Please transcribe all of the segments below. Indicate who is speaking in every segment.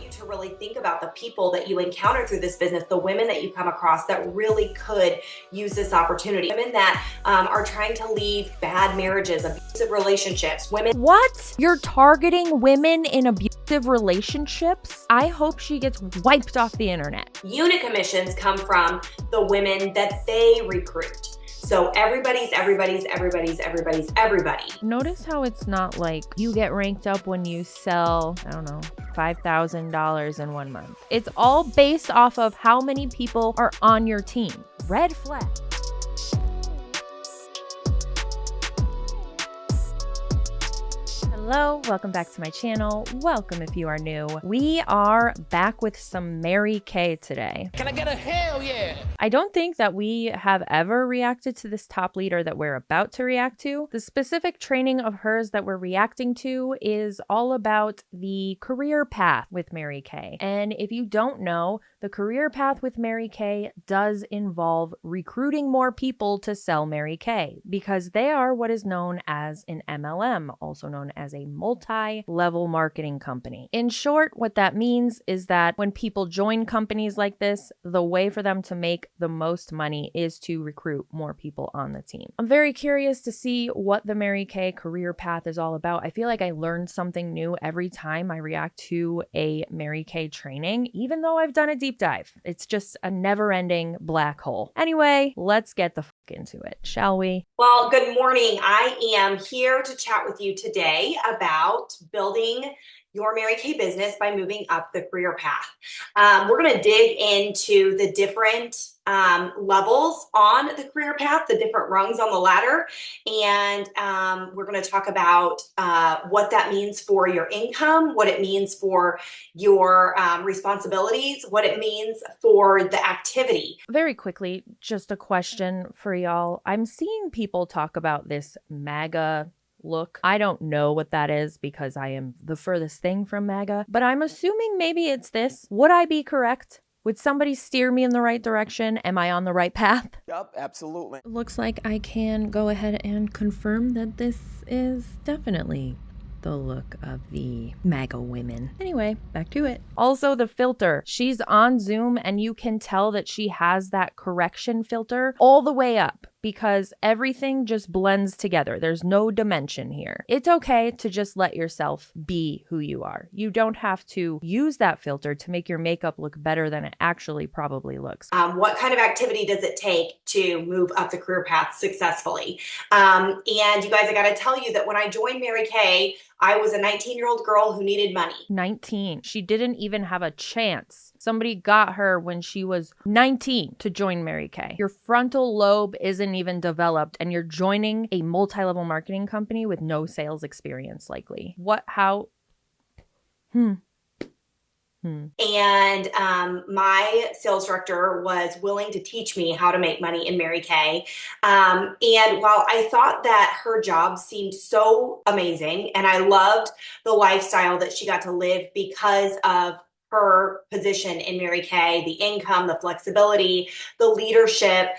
Speaker 1: you to really think about the people that you encounter through this business, the women that you come across that really could use this opportunity. Women that are trying to leave bad marriages, abusive relationships, women.
Speaker 2: What? You're targeting women in abusive relationships? I hope she gets wiped off the internet.
Speaker 1: Unit commissions come from the women that they recruit. So everybody.
Speaker 2: Notice how it's not like you get ranked up when you sell, I don't know, $5,000 in 1 month. It's all based off of how many people are on your team. Red flag. Hello, welcome back to my channel. Welcome if you are new. We are back with some Mary Kay today.
Speaker 3: Can I get a hell yeah?
Speaker 2: I don't think that we have ever reacted to this top leader that we're about to react to. The specific training of hers that we're reacting to is all about the career path with Mary Kay. And if you don't know, the career path with Mary Kay does involve recruiting more people to sell Mary Kay because they are what is known as an MLM, also known as a multi-level marketing company. In short, what that means is that when people join companies like this, the way for them to make the most money is to recruit more people on the team. I'm very curious to see what the Mary Kay career path is all about. I feel like I learn something new every time I react to a Mary Kay training, even though I've done a deep dive. It's just a never-ending black hole. Anyway, let's get the fuck into it, shall we?
Speaker 1: Well, good morning. I am here to chat with you today about building your Mary Kay business by moving up the career path. We're going to dig into the different levels on the career path, the different rungs on the ladder, and we're going to talk about what that means for your income, what it means for your responsibilities, what it means for the activity.
Speaker 2: Very quickly, just a question for y'all. I'm seeing people talk about this MAGA look. I don't know what that is because I am the furthest thing from MAGA, but I'm assuming maybe it's this. Would I be correct? Would somebody steer me in the right direction? Am I on the right path?
Speaker 3: Yup, absolutely.
Speaker 2: Looks like I can go ahead and confirm that this is definitely the look of the MAGA women. Anyway, back to it. Also, the filter. She's on Zoom and you can tell that she has that correction filter all the way up because everything just blends together. There's no dimension here. It's okay to just let yourself be who you are. You don't have to use that filter to make your makeup look better than it actually probably looks.
Speaker 1: What kind of activity does it take to move up the career path successfully? And you guys, I got to tell you that when I joined Mary Kay, I was a 19-year-old girl who needed money.
Speaker 2: 19. She didn't even have a chance. Somebody got her when she was 19 to join Mary Kay. Your frontal lobe isn't even developed and you're joining a multi-level marketing company with no sales experience likely. What? How?
Speaker 1: And my sales director was willing to teach me how to make money in Mary Kay. And while I thought that her job seemed so amazing and I loved the lifestyle that she got to live because of her position in Mary Kay, the income, the flexibility, the leadership,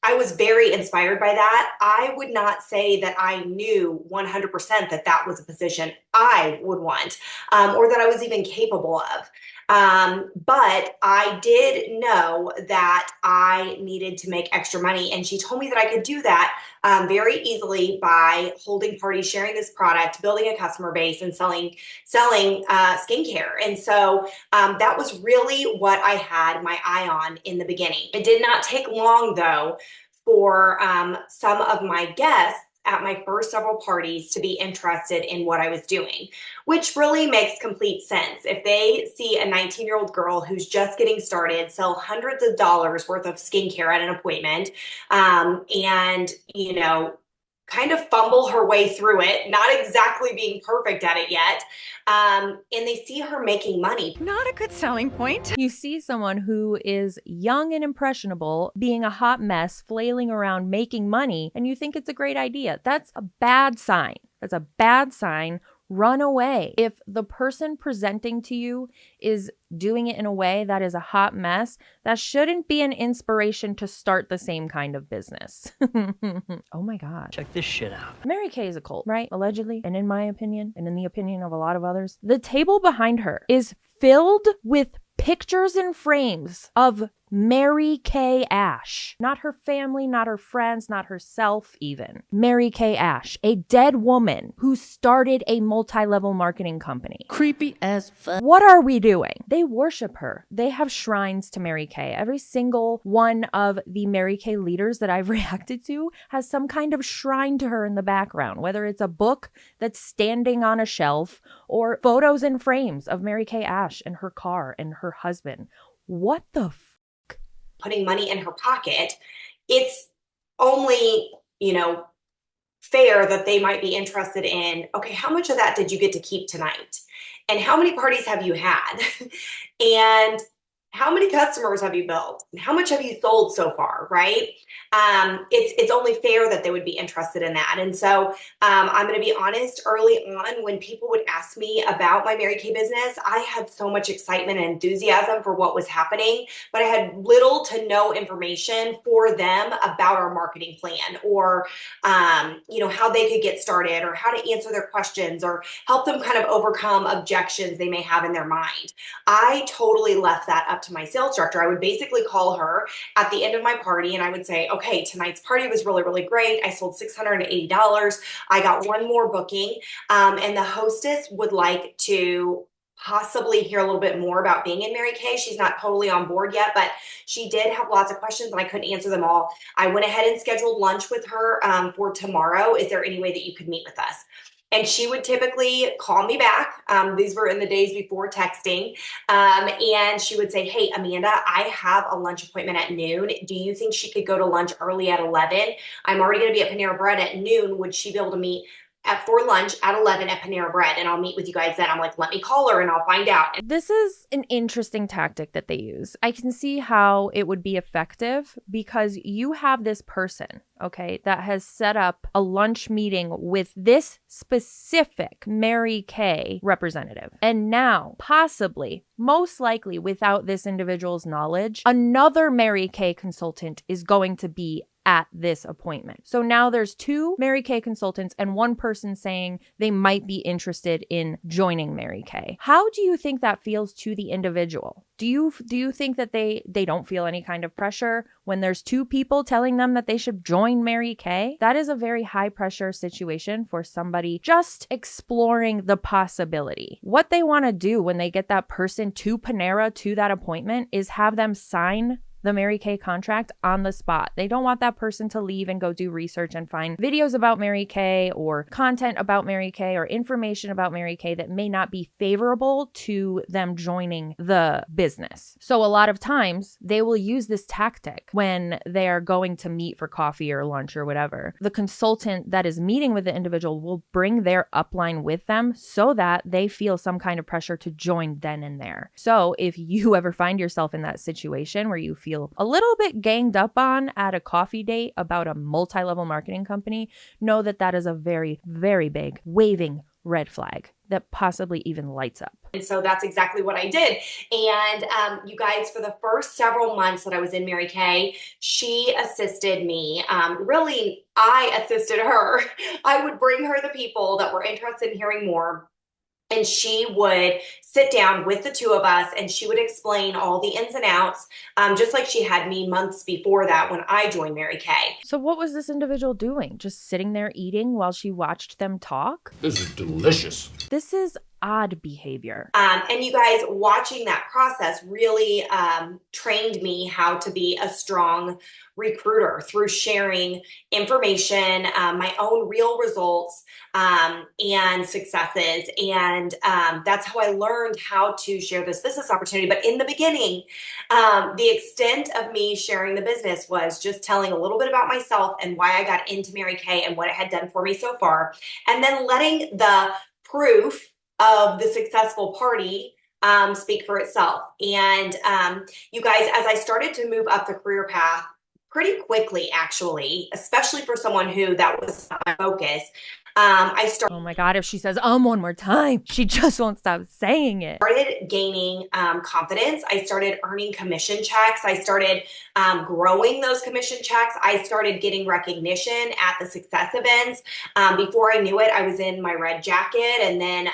Speaker 1: I was very inspired by that. I would not say that I knew 100% that that was a position I would want or that I was even capable of. But I did know that I needed to make extra money. And she told me that I could do that very easily by holding parties, sharing this product, building a customer base, and selling skincare. And so that was really what I had my eye on in the beginning. It did not take long, though, for some of my guests at my first several parties to be interested in what I was doing, which really makes complete sense. If they see a 19-year-old girl who's just getting started sell hundreds of dollars worth of skincare at an appointment, and, you know, kind of fumble her way through it, not exactly being perfect at it yet, and they see her making money.
Speaker 4: Not a good selling point.
Speaker 2: You see someone who is young and impressionable, being a hot mess, flailing around, making money, and you think it's a great idea. That's a bad sign. That's a bad sign. Run away. If the person presenting to you is doing it in a way that is a hot mess, that shouldn't be an inspiration to start the same kind of business. Oh my God.
Speaker 5: Check this shit out.
Speaker 2: Mary Kay is a cult, right? Allegedly. And in my opinion, and in the opinion of a lot of others, the table behind her is filled with pictures and frames of Mary Kay Ash. Not her family, not her friends, not herself even. Mary Kay Ash, a dead woman who started a multi-level marketing company.
Speaker 4: Creepy as fuck.
Speaker 2: What are we doing? They worship her. They have shrines to Mary Kay. Every single one of the Mary Kay leaders that I've reacted to has some kind of shrine to her in the background, whether it's a book that's standing on a shelf or photos and frames of Mary Kay Ash and her car and her husband. What the
Speaker 1: putting money in her pocket, it's only, fair that they might be interested in, okay, how much of that did you get to keep tonight? And how many parties have you had? And how many customers have you built? And how much have you sold so far, right? It's only fair that they would be interested in that. And so I'm going to be honest, early on when people would ask me about my Mary Kay business, I had so much excitement and enthusiasm for what was happening, but I had little to no information for them about our marketing plan or, how they could get started or how to answer their questions or help them kind of overcome objections they may have in their mind. I totally left that up to my sales director. I would basically call her at the end of my party and I would say, okay, tonight's party was really, really great. I sold $680. I got one more booking. And the hostess would like to possibly hear a little bit more about being in Mary Kay. She's not totally on board yet, but she did have lots of questions and I couldn't answer them all. I went ahead and scheduled lunch with her for tomorrow. Is there any way that you could meet with us? And she would typically call me back. These were in the days before texting. And she would say, hey, Amanda, I have a lunch appointment at noon. Do you think she could go to lunch early at 11? I'm already going to be at Panera Bread at noon. Would she be able to meet for lunch at 11 at Panera Bread? And I'll meet with you guys then. I'm like, let me call her and I'll find out.
Speaker 2: This is an interesting tactic that they use. I can see how it would be effective because you have this person, okay, that has set up a lunch meeting with this specific Mary Kay representative. And now, possibly, most likely without this individual's knowledge, another Mary Kay consultant is going to be at this appointment. So now there's two Mary Kay consultants and one person saying they might be interested in joining Mary Kay. How do you think that feels to the individual? Do you think that they don't feel any kind of pressure when there's two people telling them that they should join Mary Kay? That is a very high pressure situation for somebody just exploring the possibility. What they want to do when they get that person to Panera to that appointment is have them sign the Mary Kay contract on the spot. They don't want that person to leave and go do research and find videos about Mary Kay or content about Mary Kay or information about Mary Kay that may not be favorable to them joining the business. So a lot of times they will use this tactic when they are going to meet for coffee or lunch or whatever. The consultant that is meeting with the individual will bring their upline with them so that they feel some kind of pressure to join then and there. So if you ever find yourself in that situation where you feel a little bit ganged up on at a coffee date about a multi-level marketing company, know that that is a very, very big waving red flag that possibly even lights up.
Speaker 1: And so that's exactly what I did. And you guys, for the first several months that I was in Mary Kay, she assisted me. Really, I assisted her. I would bring her the people that were interested in hearing more. And she would sit down with the two of us and she would explain all the ins and outs, just like she had me months before that when I joined Mary Kay.
Speaker 2: So what was this individual doing? Just sitting there eating while she watched them talk?
Speaker 3: This is delicious.
Speaker 2: This is odd behavior.
Speaker 1: And you guys, watching that process really trained me how to be a strong recruiter through sharing information, my own real results and successes. And that's how I learned how to share this business opportunity. But in the beginning, the extent of me sharing the business was just telling a little bit about myself and why I got into Mary Kay and what it had done for me so far. And then letting the proof of the successful party speak for itself. And you guys, as I started to move up the career path pretty quickly, actually, especially for someone who that was my focus, I started.
Speaker 2: Oh my God, if she says one more time, she just won't stop saying it.
Speaker 1: Started gaining confidence. I started earning commission checks. I started growing those commission checks. I started getting recognition at the success events. Before I knew it, I was in my red jacket. And then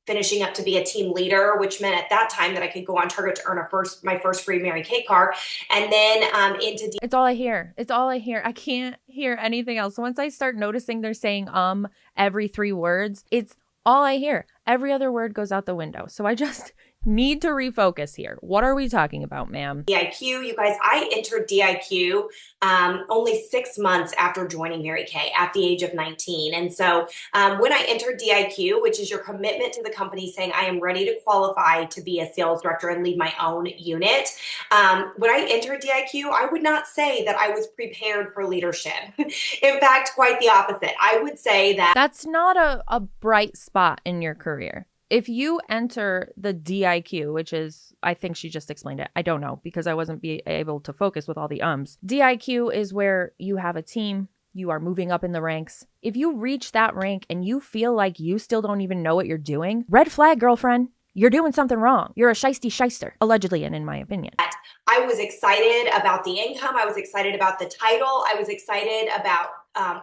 Speaker 1: finishing up to be a team leader, which meant at that time that I could go on target to earn my first free Mary Kay car. And then into
Speaker 2: It's all I hear. It's all I hear. I can't hear anything else. Once I start noticing they're saying every 3 words, it's all I hear. Every other word goes out the window. So I just need to refocus here. What are we talking about, ma'am?
Speaker 1: DIQ, you guys, I entered DIQ only 6 months after joining Mary Kay at the age of 19. And so when I entered DIQ, which is your commitment to the company saying I am ready to qualify to be a sales director and lead my own unit, when I entered DIQ, I would not say that I was prepared for leadership. In fact, quite the opposite. I would say that
Speaker 2: that's not a bright spot in your career. If you enter the DIQ, which is, I think she just explained it. I don't know because I wasn't able to focus with all the ums. DIQ is where you have a team. You are moving up in the ranks. If you reach that rank and you feel like you still don't even know what you're doing, red flag, girlfriend. You're doing something wrong. You're a shiesty shyster, allegedly, and in my opinion.
Speaker 1: I was excited about the income. I was excited about the title. I was excited about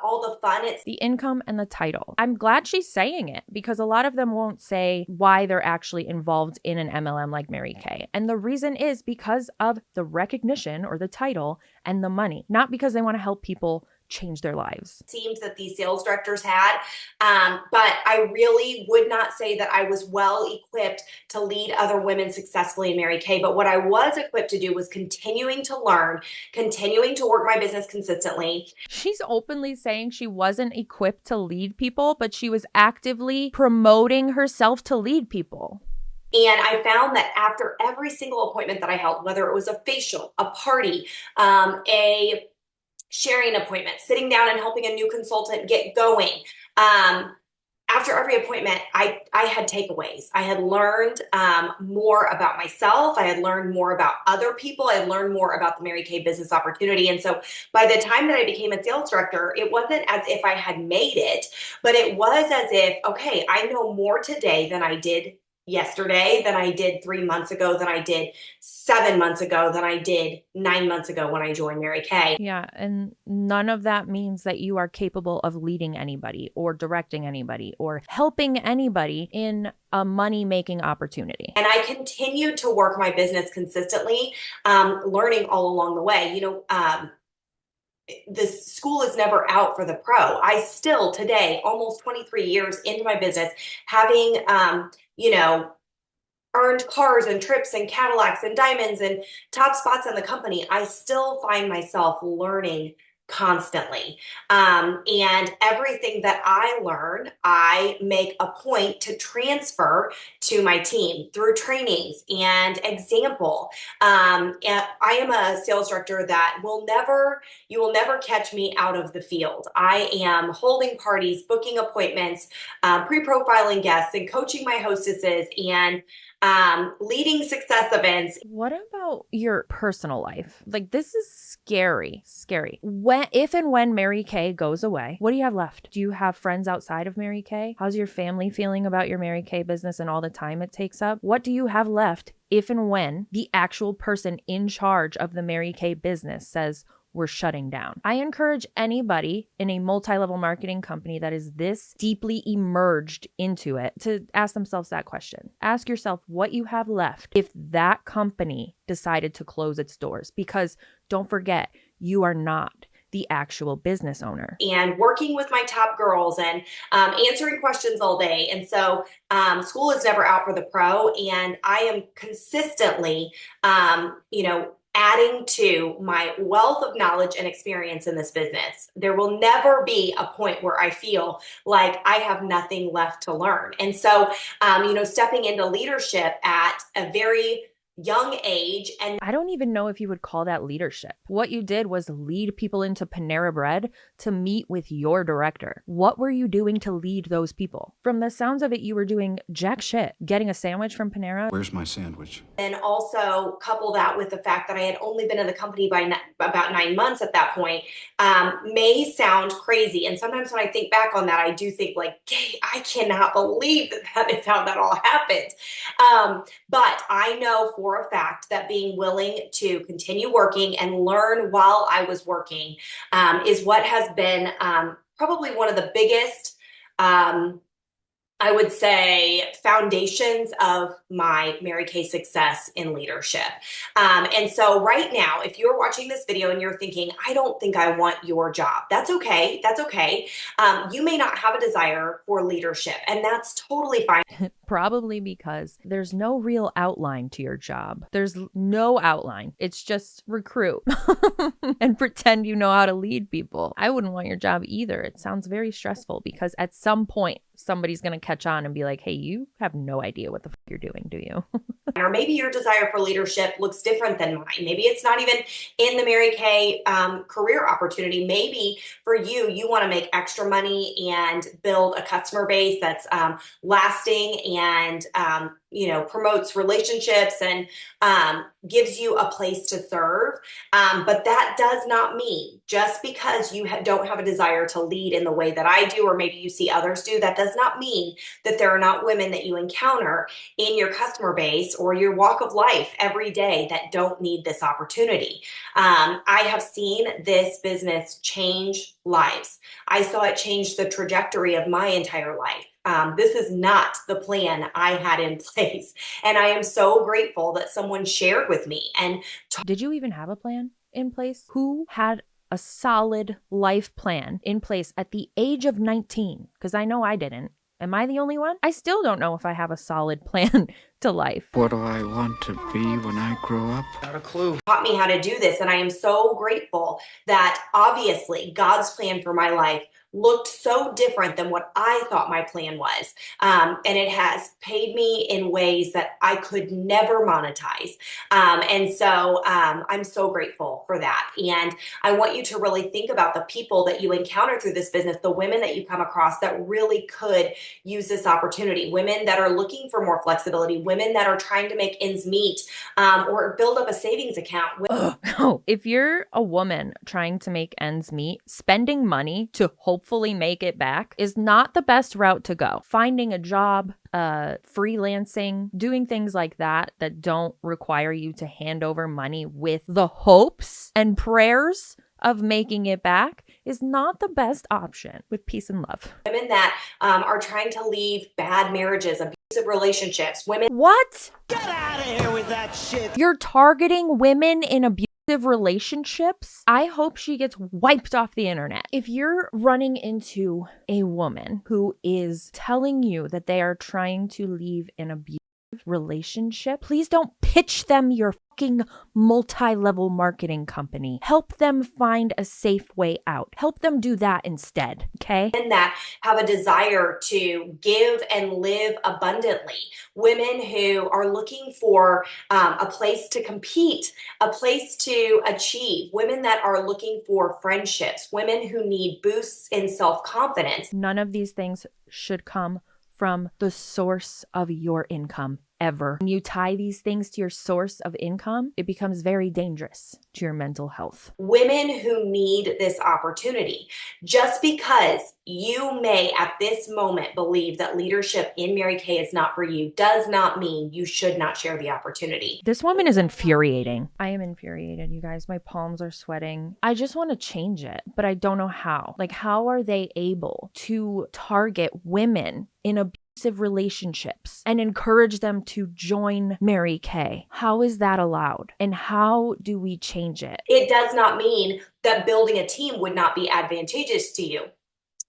Speaker 1: all the fun. It's
Speaker 2: the income and the title. I'm glad she's saying it because a lot of them won't say why they're actually involved in an MLM like Mary Kay. And the reason is because of the recognition or the title and the money, not because they want to help people change their lives.
Speaker 1: Seems that these sales directors had, but I really would not say that I was well equipped to lead other women successfully in Mary Kay. But what I was equipped to do was continuing to learn, continuing to work my business consistently.
Speaker 2: She's openly saying she wasn't equipped to lead people, but she was actively promoting herself to lead people.
Speaker 1: And I found that after every single appointment that I held, whether it was a facial, a party, a sharing appointment, sitting down and helping a new consultant get going. After every appointment, I had takeaways. I had learned more about myself. I had learned more about other people. I had learned more about the Mary Kay business opportunity. And so by the time that I became a sales director, it wasn't as if I had made it, but it was as if, okay, I know more today than I did yesterday, than I did 3 months ago, than I did 7 months ago, than I did 9 months ago when I joined Mary Kay.
Speaker 2: Yeah, and none of that means that you are capable of leading anybody or directing anybody or helping anybody in a money-making opportunity.
Speaker 1: And I continued to work my business consistently, learning all along the way. The school is never out for the pro. I still today, almost 23 years into my business, having, earned cars and trips and Cadillacs and diamonds and top spots in the company, I still find myself learning constantly. And everything that I learn, I make a point to transfer to my team through trainings and example. And I am a sales director that you will never catch me out of the field. I am holding parties, booking appointments, pre-profiling guests and coaching my hostesses and leading success events.
Speaker 2: What about your personal life? Like, this is scary. If and when Mary Kay goes away, what do you have left? Do you have friends outside of Mary Kay? How's your family feeling about your Mary Kay business and all the time it takes up? What do you have left if and when the actual person in charge of the Mary Kay business says, we're shutting down? I encourage anybody in a multi-level marketing company that is this deeply immersed into it to ask themselves that question. Ask yourself what you have left if that company decided to close its doors, because don't forget, you are not the actual business owner.
Speaker 1: And working with my top girls and answering questions all day. And so school is never out for the pro. And I am consistently, adding to my wealth of knowledge and experience in this business. There will never be a point where I feel like I have nothing left to learn. And so, stepping into leadership at a very young age. And
Speaker 2: I don't even know if you would call that leadership. What you did was lead people into Panera Bread to meet with your director. What were you doing to lead those people? From the sounds of it, you were doing jack shit. Getting a sandwich from Panera.
Speaker 4: Where's my sandwich?
Speaker 1: And also couple that with the fact that I had only been in the company by about 9 months at that point, may sound crazy. And sometimes when I think back on that, I do think like, hey, I cannot believe that is how that all happened. But I know for a fact that being willing to continue working and learn while I was working is what has been probably one of the biggest I would say foundations of my Mary Kay success in leadership. And so right now, if you're watching this video and you're thinking, I don't think I want your job, that's okay. That's okay. You may not have a desire for leadership, and that's totally fine.
Speaker 2: Probably because there's no real outline to your job. There's no outline. It's just recruit and pretend you know how to lead people. I wouldn't want your job either. It sounds very stressful because at some point, somebody's going to catch on and be like, hey, you have no idea what the you're doing, do you?
Speaker 1: Or maybe your desire for leadership looks different than mine. Maybe it's not even in the Mary Kay career opportunity. Maybe for you, you want to make extra money and build a customer base that's lasting and promotes relationships and gives you a place to serve. But that does not mean just because you don't have a desire to lead in the way that I do, or maybe you see others do, that does not mean that there are not women that you encounter in your customer base or your walk of life every day that don't need this opportunity. I have seen this business change lives. I saw it change the trajectory of my entire life. This is not the plan I had in place. And I am so grateful that someone shared with me. And
Speaker 2: did you even have a plan in place? Who had a solid life plan in place at the age of 19? Because I know I didn't. Am I the only one? I still don't know if I have a solid plan to life.
Speaker 4: What do I want to be when I grow up?
Speaker 3: Not a clue.
Speaker 1: Taught me how to do this. And I am so grateful that obviously God's plan for my life looked so different than what I thought my plan was. And it has paid me in ways that I could never monetize. And so I'm so grateful for that. And I want you to really think about the people that you encounter through this business, the women that you come across that really could use this opportunity, women that are looking for more flexibility, women that are trying to make ends meet or build up a savings account.
Speaker 2: Oh, if you're a woman trying to make ends meet, spending money to hopefully make it back is not the best route to go. Finding a job, freelancing, doing things like that don't require you to hand over money with the hopes and prayers of making it back is not the best option. With peace and love.
Speaker 1: Women that are trying to leave bad marriages, abusive relationships, women.
Speaker 2: What?
Speaker 3: Get out of here with that shit.
Speaker 2: You're targeting women in abusive relationships? I hope she gets wiped off the internet. If you're running into a woman who is telling you that they are trying to leave an abusive relationship, please don't pitch them your fucking multi-level marketing company. Help them find a safe way out. Help them do that instead, okay?
Speaker 1: And that have a desire to give and live abundantly. Women who are looking for a place to compete, a place to achieve. Women that are looking for friendships. Women who need boosts in self-confidence.
Speaker 2: None of these things should come from the source of your income ever. When you tie these things to your source of income, it becomes very dangerous to your mental health.
Speaker 1: Women who need this opportunity. Just because you may at this moment believe that leadership in Mary Kay is not for you does not mean you should not share the opportunity.
Speaker 2: This woman is infuriating. I am infuriated, you guys. My palms are sweating. I just want to change it, but I don't know how. Like, how are they able to target women in abusive relationships and encourage them to join Mary Kay? How is that allowed? And how do we change it?
Speaker 1: It does not mean that building a team would not be advantageous to you.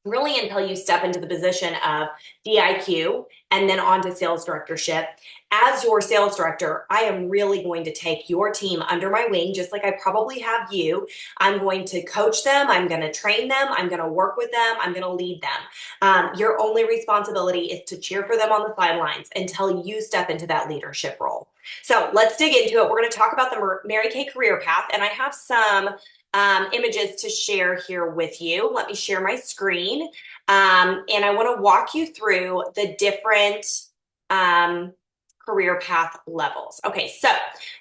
Speaker 1: Really, until you step into the position of DIQ and then on to sales directorship. As your sales director, I am really going to take your team under my wing, just like I probably have you. I'm going to coach them. I'm going to train them. I'm going to work with them. I'm going to lead them. Your only responsibility is to cheer for them on the sidelines until you step into that leadership role. So let's dig into it. We're going to talk about the Mary Kay career path, and I have some images to share here with you. Let me share my screen. And I want to walk you through the different career path levels. Okay, so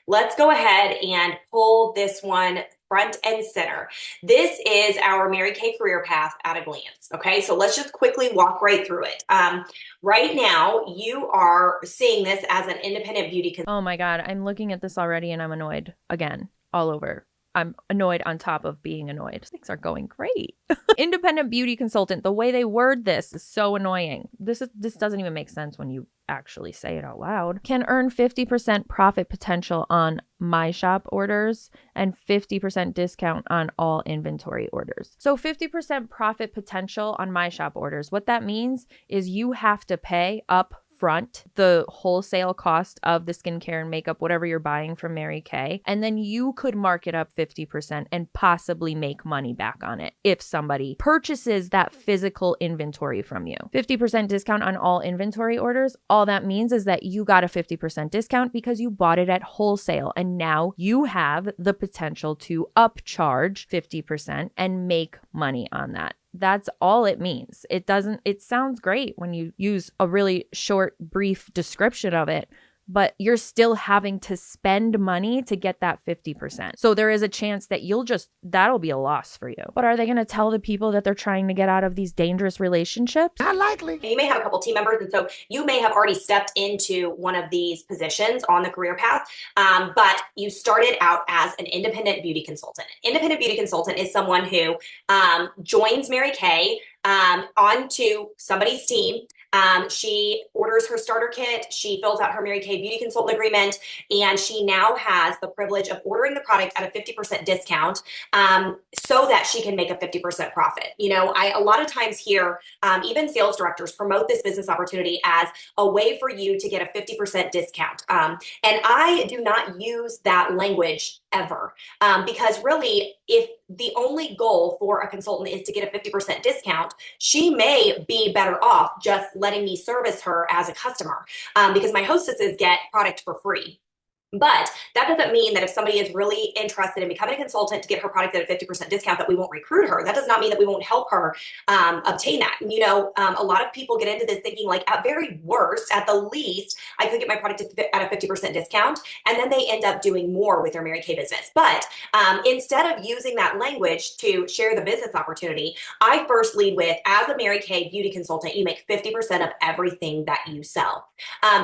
Speaker 1: let's go ahead and pull this one front and center. This is our Mary Kay career path at a glance. Okay, so let's just quickly walk right through it. Right now, you are seeing this as an independent beauty.
Speaker 2: Oh my God, I'm looking at this already and I'm annoyed again, all over. I'm annoyed on top of being annoyed. Things are going great. Independent beauty consultant. The way they word this is so annoying. This doesn't even make sense when you actually say it out loud. Can earn 50% profit potential on my shop orders and 50% discount on all inventory orders. So 50% profit potential on my shop orders. What that means is you have to pay up front the wholesale cost of the skincare and makeup, whatever you're buying from Mary Kay, and then you could mark it up 50% and possibly make money back on it if somebody purchases that physical inventory from you. 50% discount on all inventory orders. All that means is that you got a 50% discount because you bought it at wholesale, and now you have the potential to upcharge 50% and make money on that. That's all it means. It sounds great when you use a really short, brief description of it, but you're still having to spend money to get that 50%. So there is a chance that that'll be a loss for you. But are they going to tell the people that they're trying to get out of these dangerous relationships?
Speaker 3: Not likely.
Speaker 1: You may have a couple team members, and so you may have already stepped into one of these positions on the career path, but you started out as an independent beauty consultant. Independent beauty consultant is someone who joins Mary Kay onto somebody's team. She orders her starter kit, she fills out her Mary Kay beauty consultant agreement, and she now has the privilege of ordering the product at a 50% discount so that she can make a 50% profit. I a lot of times hear even sales directors promote this business opportunity as a way for you to get a 50% discount. And I do not use that language ever because really, if the only goal for a consultant is to get a 50% discount, she may be better off just letting me service her as a customer because my hostesses get product for free. But that doesn't mean that if somebody is really interested in becoming a consultant to get her product at a 50% discount that we won't recruit her. That does not mean that we won't help her obtain that. A lot of people get into this thinking like at very worst, at the least, I could get my product at a 50% discount, and then they end up doing more with their Mary Kay business. But instead of using that language to share the business opportunity, I first lead with, as a Mary Kay beauty consultant, you make 50% of everything that you sell.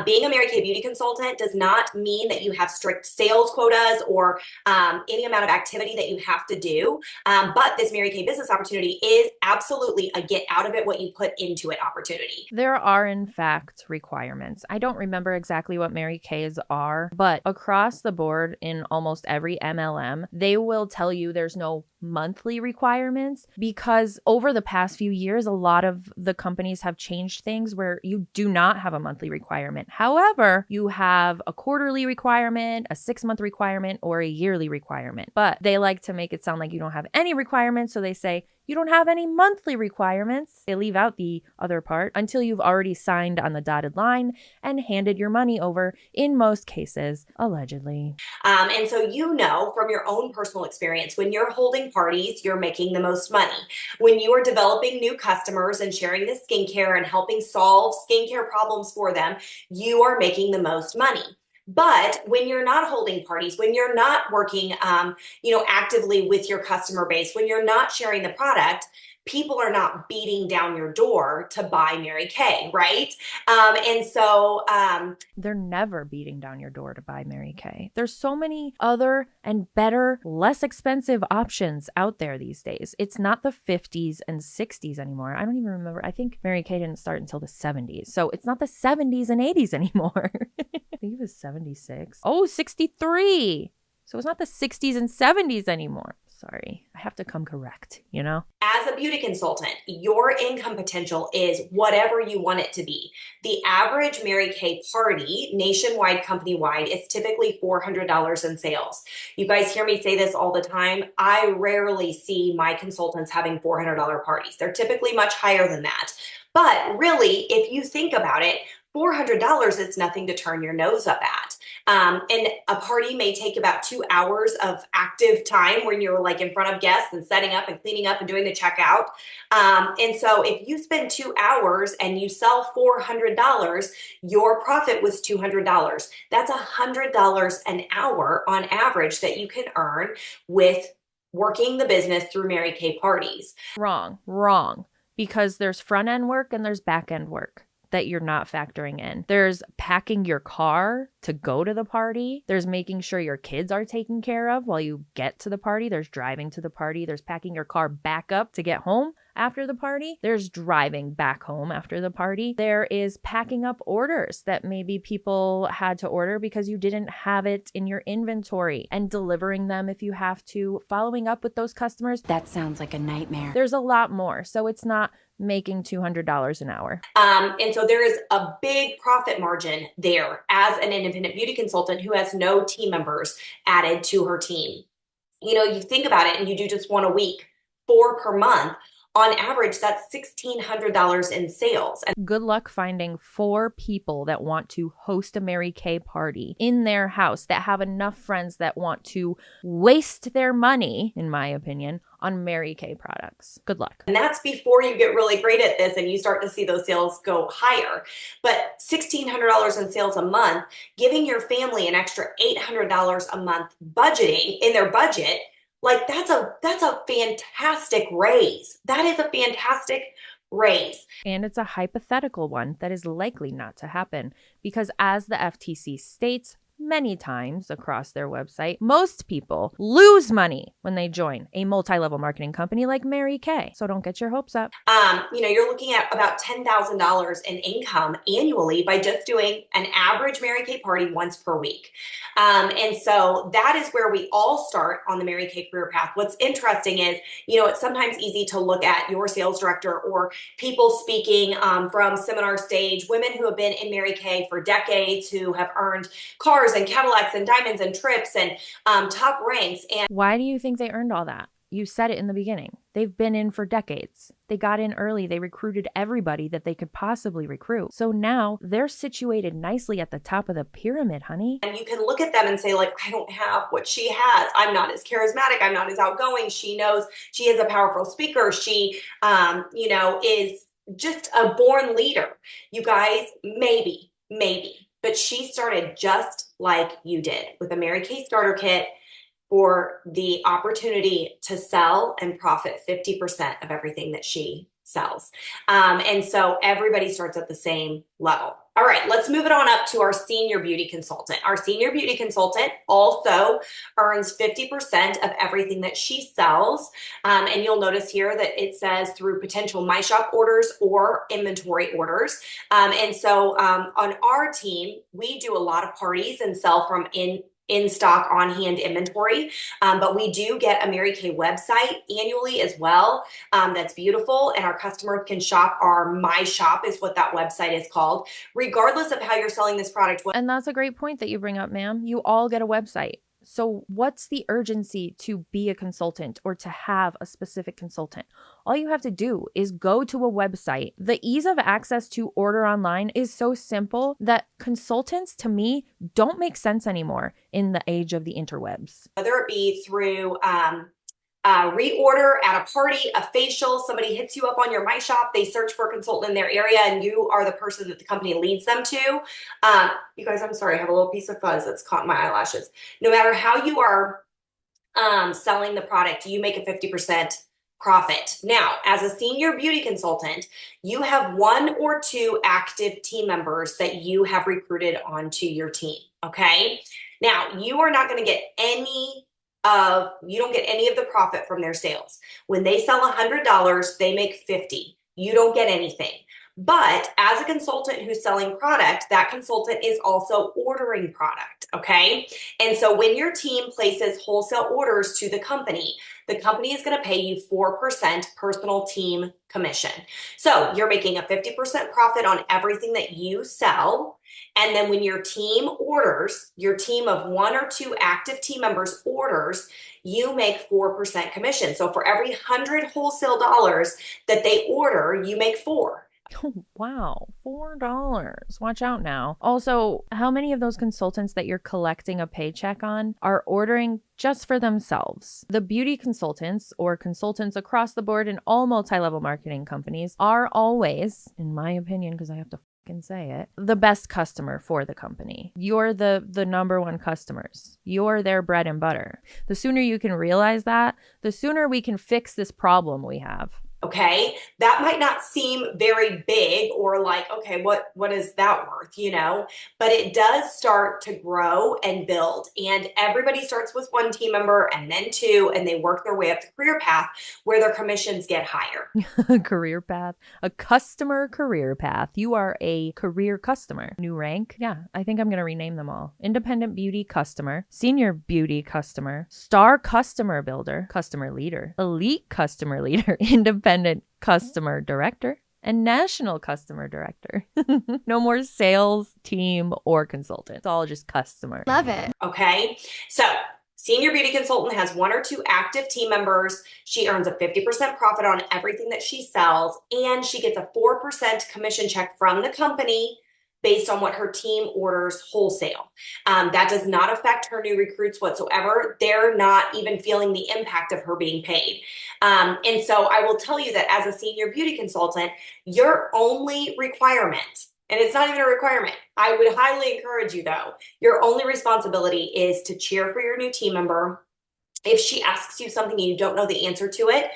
Speaker 1: Being a Mary Kay beauty consultant does not mean that you have strict sales quotas or any amount of activity that you have to do. But this Mary Kay business opportunity is absolutely a get out of it what you put into it opportunity.
Speaker 2: There are, in fact, requirements. I don't remember exactly what Mary Kay's are, but across the board in almost every MLM, they will tell you there's no monthly requirements because over the past few years, a lot of the companies have changed things where you do not have a monthly requirement. However, you have a quarterly requirement, a 6-month requirement, or a yearly requirement. But they like to make it sound like you don't have any requirements. So they say, you don't have any monthly requirements. They leave out the other part until you've already signed on the dotted line and handed your money over, in most cases, allegedly.
Speaker 1: And so from your own personal experience, when you're holding parties, you're making the most money. When you are developing new customers and sharing the skincare and helping solve skincare problems for them, you are making the most money. But when you're not holding parties, when you're not working, actively with your customer base, when you're not sharing the product, people are not beating down your door to buy Mary Kay, right?
Speaker 2: They're never beating down your door to buy Mary Kay. There's so many other and better, less expensive options out there these days. It's not the 50s and 60s anymore. I don't even remember. I think Mary Kay didn't start until the 70s. So it's not the 70s and 80s anymore. I think it was 76. Oh, 63. So it's not the 60s and 70s anymore. Sorry, I have to come correct,
Speaker 1: As a beauty consultant, your income potential is whatever you want it to be. The average Mary Kay party, nationwide, company-wide, is typically $400 in sales. You guys hear me say this all the time. I rarely see my consultants having $400 parties. They're typically much higher than that. But really, if you think about it, $400 is nothing to turn your nose up at. And a party may take about 2 hours of active time when you're like in front of guests and setting up and cleaning up and doing the checkout. And so if you spend 2 hours and you sell $400, your profit was $200. That's $100 an hour on average that you can earn with working the business through Mary Kay parties.
Speaker 2: Wrong. Because there's front end work and there's back end work. that you're not factoring in. There's packing your car to go to the party. There's making sure your kids are taken care of while you get to the party. There's driving to the party. There's packing your car back up to get home after the party. There's driving back home after the party. There is packing up orders that maybe people had to order because you didn't have it in your inventory, and delivering them if you have to, following up with those customers.
Speaker 5: That sounds like a nightmare.
Speaker 2: There's a lot more. So it's not making $200 an hour.
Speaker 1: And so there is a big profit margin there as an independent beauty consultant who has no team members added to her team. You think about it and you do just one a week, 4 per month. On average, that's $1,600 in sales. And
Speaker 2: good luck finding 4 people that want to host a Mary Kay party in their house, that have enough friends that want to waste their money, in my opinion, on Mary Kay products. Good luck.
Speaker 1: And that's before you get really great at this and you start to see those sales go higher. But $1,600 in sales a month, giving your family an extra $800 a month budgeting in their budget, like that's a fantastic raise. That is a fantastic raise.
Speaker 2: And it's a hypothetical one that is likely not to happen because, as the FTC states many times across their website, most people lose money when they join a multi-level marketing company like Mary Kay. So don't get your hopes up.
Speaker 1: You're looking at about $10,000 in income annually by just doing an average Mary Kay party once per week. And so that is where we all start on the Mary Kay career path. What's interesting is, it's sometimes easy to look at your sales director or people speaking from seminar stage, women who have been in Mary Kay for decades, who have earned cars and Cadillacs and diamonds and trips and top ranks. And
Speaker 2: why do you think they earned all that? You said it in the beginning. They've been in for decades. They got in early. They recruited everybody that they could possibly recruit. So now they're situated nicely at the top of the pyramid, honey.
Speaker 1: And you can look at them and say, like, I don't have what she has. I'm not as charismatic. I'm not as outgoing. She knows she is a powerful speaker. She, is just a born leader. You guys, maybe. But she started just like you did, with a Mary Kay starter kit for the opportunity to sell and profit 50% of everything that she sells. And so everybody starts at the same level. All right, let's move it on up to our senior beauty consultant. Our senior beauty consultant also earns 50% of everything that she sells. And you'll notice here that it says through potential My Shop orders or inventory orders. And so on our team, we do a lot of parties and sell from in stock on hand inventory. But we do get a Mary Kay website annually as well. That's beautiful. And our customers can shop our My Shop is what that website is called, regardless of how you're selling this product.
Speaker 2: And that's a great point that you bring up, ma'am. You all get a website. So what's the urgency to be a consultant or to have a specific consultant? All you have to do is go to a website. The ease of access to order online is so simple that consultants, to me, don't make sense anymore in the age of the interwebs.
Speaker 1: Whether it be through reorder at a party, a facial, somebody hits you up on your My Shop, they search for a consultant in their area, and you are the person that the company leads them to. You guys, I'm sorry, I have a little piece of fuzz that's caught in my eyelashes. No matter how you are selling the product, you make a 50% profit. Now, as a senior beauty consultant, you have 1 or 2 active team members that you have recruited onto your team, okay? Now, you are not going to get you don't get any of the profit from their sales. When they sell $100, they make $50. You don't get anything. But as a consultant who's selling product, that consultant is also ordering product, okay? And so when your team places wholesale orders to the company is going to pay you 4% personal team commission. So you're making a 50% profit on everything that you sell. And then when your team orders, your team of 1 or 2 active team members orders, you make 4% commission. So for every 100 wholesale dollars that they order, you make 4.
Speaker 2: Oh, wow, $4. Watch out now. Also, how many of those consultants that you're collecting a paycheck on are ordering just for themselves? The beauty consultants or consultants across the board in all multi-level marketing companies are always, in my opinion, because I have to fucking say it, the best customer for the company. You're the number one customers. You're their bread and butter. The sooner you can realize that, the sooner we can fix this problem we have
Speaker 1: Okay. That might not seem very big or like, okay, what is that worth, but it does start to grow and build. And everybody starts with one team member and then two, and they work their way up the career path where their commissions get higher.
Speaker 2: Career path, a customer career path. You are a career customer. New rank. Yeah, I think I'm going to rename them all. Independent beauty customer, senior beauty customer, star customer builder, customer leader, elite customer leader, independent customer director, and national customer director. No more sales, team, or consultant. It's all just customer.
Speaker 5: Love it.
Speaker 1: Okay. So senior beauty consultant has one or two active team members. She earns a 50% profit on everything that she sells, and she gets a 4% commission check from the company based on what her team orders wholesale. That does not affect her new recruits whatsoever. They're not even feeling the impact of her being paid. And so I will tell you that as a senior beauty consultant, your only requirement, and it's not even a requirement, I would highly encourage you though, your only responsibility is to cheer for your new team member. If she asks you something and you don't know the answer to it,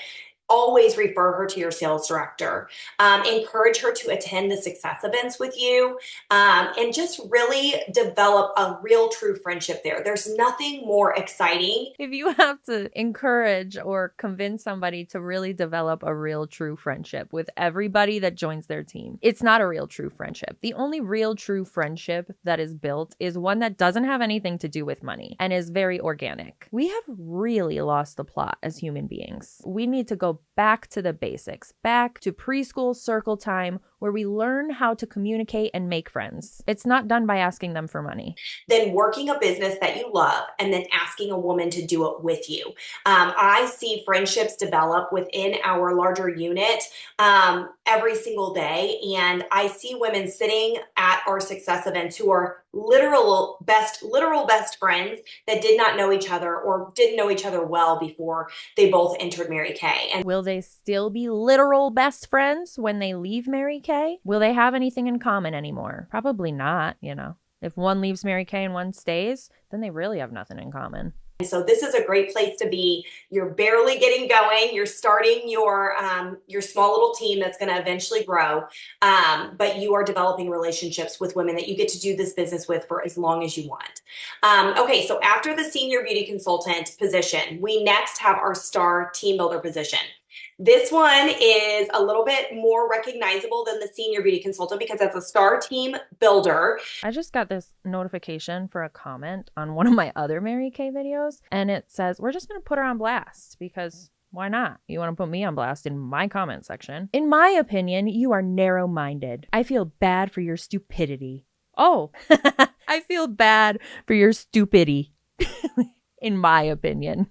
Speaker 1: always refer her to your sales director. Encourage her to attend the success events with you, and just really develop a real true friendship there. There's nothing more exciting.
Speaker 2: If you have to encourage or convince somebody to really develop a real true friendship with everybody that joins their team, it's not a real true friendship. The only real true friendship that is built is one that doesn't have anything to do with money and is very organic. We have really lost the plot as human beings. We need to go back to the basics, back to preschool circle time where we learn how to communicate and make friends. It's not done by asking them for money.
Speaker 1: Then working a business that you love and then asking a woman to do it with you. I see friendships develop within our larger unit every single day. And I see women sitting at our success events who are literal best friends that did not know each other or didn't know each other well before they both entered Mary Kay. And
Speaker 2: will they still be literal best friends when they leave Mary Kay? Will they have anything in common anymore? Probably not, If one leaves Mary Kay and one stays, then they really have nothing in common.
Speaker 1: so this is a great place to be. You're barely getting going. You're starting your small little team that's going to eventually grow. But you are developing relationships with women that you get to do this business with for as long as you want. Okay, so after the senior beauty consultant position, we next have our star team builder position. This one is a little bit more recognizable than the senior beauty consultant because as a star team builder.
Speaker 2: I just got this notification for a comment on one of my other Mary Kay videos, and it says, we're just going to put her on blast because why not? You want to put me on blast in my comment section. In my opinion, you are narrow-minded. I feel bad for your stupidity. Oh, I feel bad for your stupidity. In my opinion.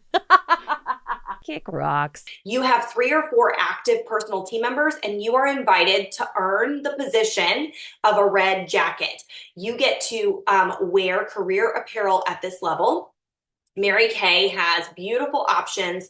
Speaker 2: Kick rocks.
Speaker 1: You have 3 or 4 active personal team members, and you are invited to earn the position of a red jacket. You get to wear career apparel at this level. Mary Kay has beautiful options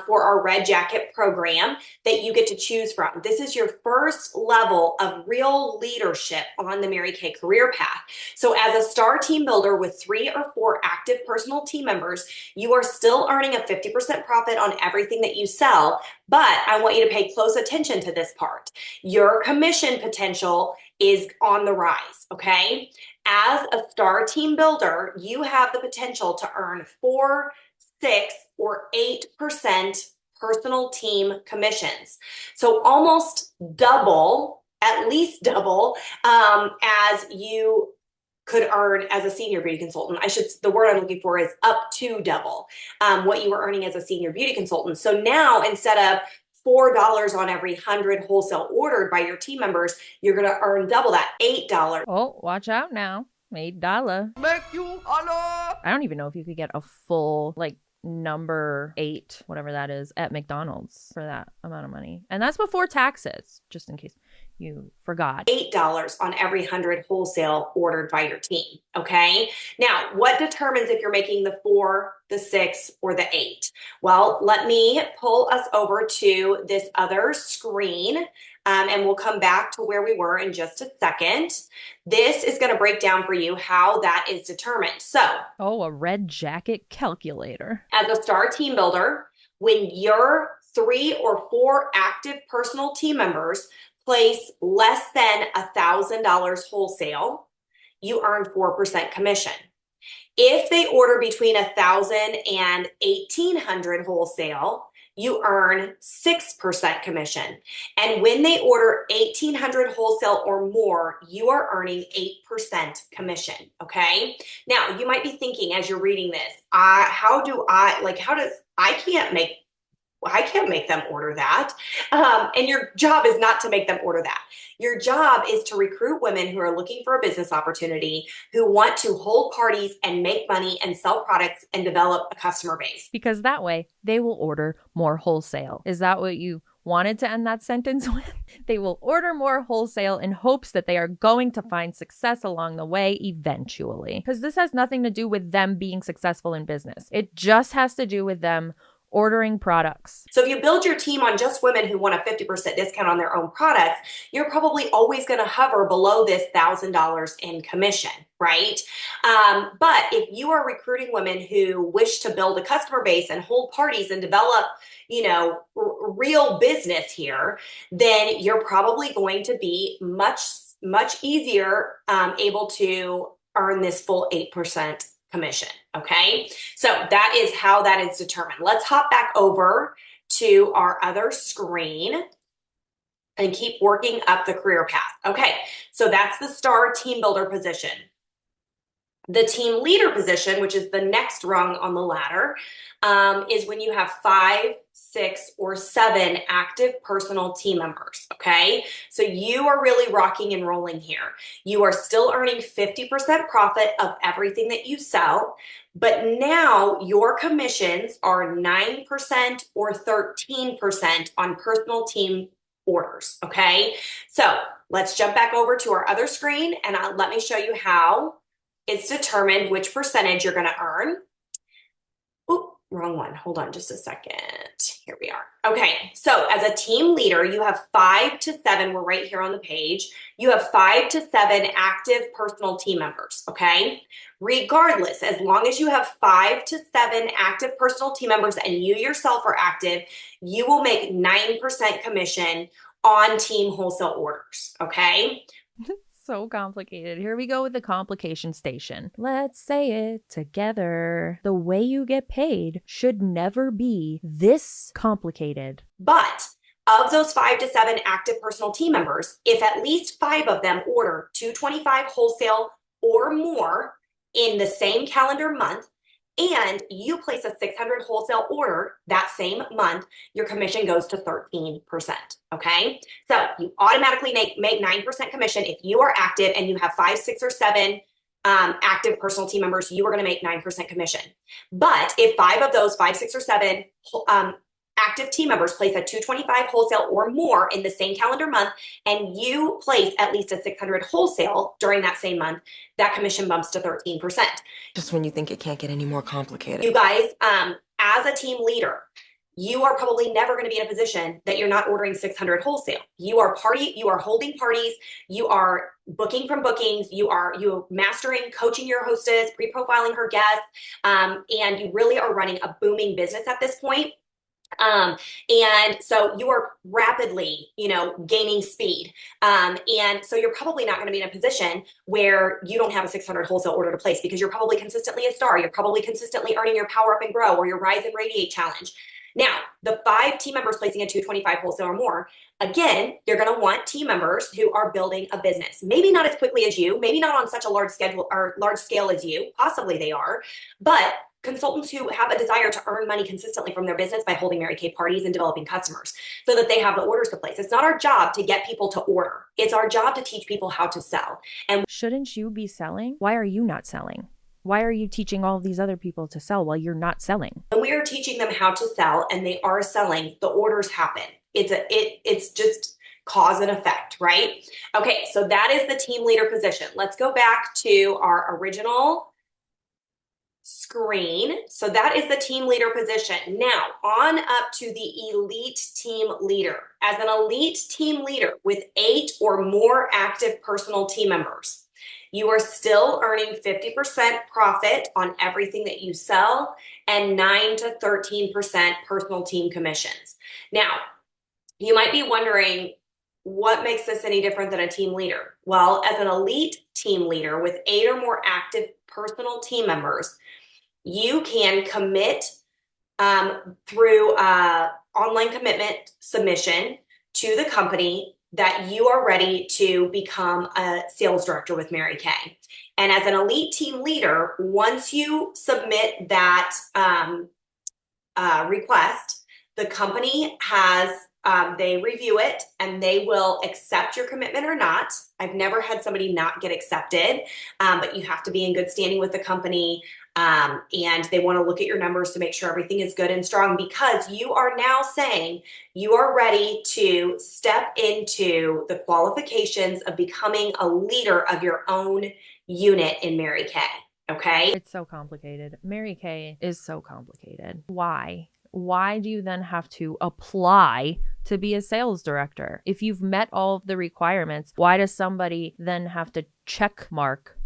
Speaker 1: for our Red Jacket program that you get to choose from. This is your first level of real leadership on the Mary Kay career path. So as a star team builder with 3 or 4 active personal team members, you are still earning a 50% profit on everything that you sell. But I want you to pay close attention to this part. Your commission potential is on the rise, okay? As a star team builder, you have the potential to earn 4, 6, or 8% personal team commissions. So almost double, at least double, as you could earn as a senior beauty consultant. The word I'm looking for is up to double what you were earning as a senior beauty consultant. So now instead of $4 on every 100 wholesale ordered by your team members, you're going to earn double that, $8.
Speaker 2: Oh, watch out now. $8.
Speaker 3: Make you holler.
Speaker 2: I don't even know if you could get a full, number 8, whatever that is, at McDonald's for that amount of money. And that's before taxes, just in case you forgot.
Speaker 1: $8 on every 100 wholesale ordered by your team. Okay. Now, what determines if you're making the 4, the 6, or the 8? Well, let me pull us over to this other screen, and we'll come back to where we were in just a second. This is going to break down for you how that is determined. So,
Speaker 2: a red jacket calculator.
Speaker 1: as a star team builder, when your 3 or 4 active personal team members place less than $1,000 wholesale, you earn 4% commission. If they order between 1,000 and 1,800 wholesale, you earn 6% commission. And when they order 1,800 wholesale or more, you are earning 8% commission. Okay. Now you might be thinking as you're reading this, I can't make them order that. And your job is not to make them order that. Your job is to recruit women who are looking for a business opportunity, who want to hold parties and make money and sell products and develop a customer base.
Speaker 2: Because that way they will order more wholesale. Is that what you wanted to end that sentence with? They will order more wholesale in hopes that they are going to find success along the way eventually. Because this has nothing to do with them being successful in business. It just has to do with them ordering products.
Speaker 1: So if you build your team on just women who want a 50% discount on their own products, you're probably always going to hover below this $1,000 in commission, right? But if you are recruiting women who wish to build a customer base and hold parties and develop, real business here, then you're probably going to be much easier able to earn this full 8% commission. Okay. So that is how that is determined. Let's hop back over to our other screen and keep working up the career path. Okay. So that's the star team builder position. The team leader position, which is the next rung on the ladder, is when you have 5, 6, or 7 active personal team members. Okay. So you are really rocking and rolling here. You are still earning 50% profit of everything that you sell, but now your commissions are 9% or 13% on personal team orders. Okay. So let's jump back over to our other screen and let me show you how it's determined which percentage you're going to earn. Oop, wrong one. Hold on just a second. Here we are. Okay, so as a team leader, you have 5 to 7. We're right here on the page. You have 5 to 7 active personal team members, okay? Regardless, as long as you have 5 to 7 active personal team members and you yourself are active, you will make 9% commission on team wholesale orders, okay?
Speaker 2: So complicated. Here we go with the complication station. Let's say it together. The way you get paid should never be this complicated.
Speaker 1: But of those 5 to 7 active personal team members, if at least 5 of them order 225 wholesale or more in the same calendar month, and you place a 600 wholesale order that same month, your commission goes to 13%. Okay. So you automatically make 9% commission. If you are active and you have 5, 6, or 7 active personal team members, you are going to make 9% commission. But if 5 of those 5, 6, or 7 active team members place a 225 wholesale or more in the same calendar month, and you place at least a 600 wholesale during that same month, that commission bumps to 13%.
Speaker 3: Just when you think it can't get any more complicated.
Speaker 1: You guys, as a team leader, you are probably never going to be in a position that you're not ordering 600 wholesale. You are holding parties, you are booking from bookings, you are mastering, coaching your hostess, pre-profiling her guests, and you really are running a booming business at this point. And so you are rapidly, gaining speed. And so you're probably not going to be in a position where you don't have a 600 wholesale order to place because you're probably consistently a star. You're probably consistently earning your Power Up and Grow or your Rise and Radiate challenge. Now, the 5 team members placing a 225 wholesale or more, again, you're going to want team members who are building a business. Maybe not as quickly as you, maybe not on such a large scale as you, possibly they are, but consultants who have a desire to earn money consistently from their business by holding Mary Kay parties and developing customers so that they have the orders to place. It's not our job to get people to order. It's our job to teach people how to sell. And
Speaker 2: shouldn't you be selling? Why are you not selling? Why are you teaching all these other people to sell while you're not selling?
Speaker 1: when we are teaching them how to sell and they are selling, the orders happen. It's just cause and effect, right? Okay, so that is the team leader position. Let's go back to our original screen. So that is the team leader position. Now on up to the elite team leader. As an elite team leader with 8 or more active personal team members, You are still earning 50% profit on everything that you sell and 9 to 13% personal team commissions. Now, you might be wondering, what makes this any different than a team leader? Well, as an elite team leader with 8 or more active personal team members, you can commit through online commitment submission to the company that you are ready to become a sales director with Mary Kay. And as an elite team leader, once you submit that request, the company has they review it and they will accept your commitment or not. I've never had somebody not get accepted, but you have to be in good standing with the company. And they want to look at your numbers to make sure everything is good and strong, because you are now saying you are ready to step into the qualifications of becoming a leader of your own unit in Mary Kay. Okay.
Speaker 2: It's so complicated. Mary Kay is so complicated. Why? Why do you then have to apply to be a sales director? If you've met all of the requirements, why does somebody then have to check mark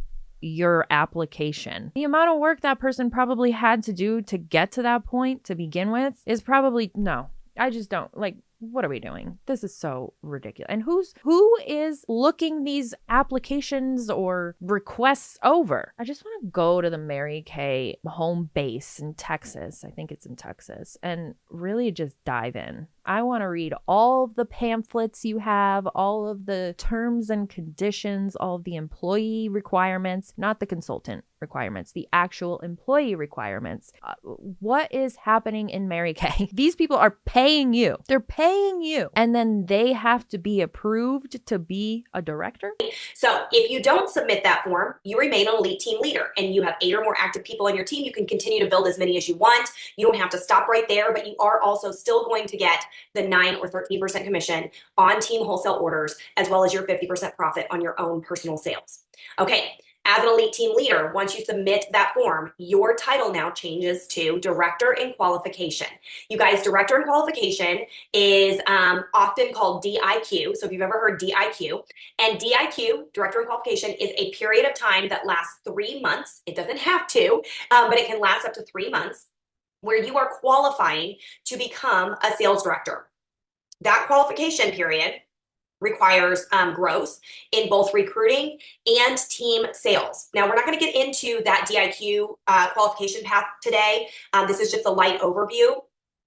Speaker 2: your application? The amount of work that person probably had to do to get to that point to begin with is probably, no, I just don't like. What are we doing? This is so ridiculous. And who is looking these applications or requests over? I just want to go to the Mary Kay home base in Texas. I think it's in Texas, and really just dive in. I want to read all of the pamphlets you have, all of the terms and conditions, all of the employee requirements, not the consultant requirements, the actual employee requirements. What is happening in Mary Kay? These people are paying you. They're paying you. And then they have to be approved to be a director?
Speaker 1: So if you don't submit that form, you remain an elite team leader and you have 8 or more active people on your team. You can continue to build as many as you want. You don't have to stop right there, but you are also still going to get the 9 or 13% commission on team wholesale orders, as well as your 50% profit on your own personal sales. Okay. As an elite team leader, once you submit that form, your title now changes to Director in Qualification. You guys, Director in Qualification is often called DIQ. So if you've ever heard DIQ, and DIQ, Director in Qualification, is a period of time that lasts 3 months. It doesn't have to, but it can last up to 3 months, where you are qualifying to become a sales director. That qualification period requires growth in both recruiting and team sales. Now, we're not going to get into that DIQ qualification path today. This is just a light overview.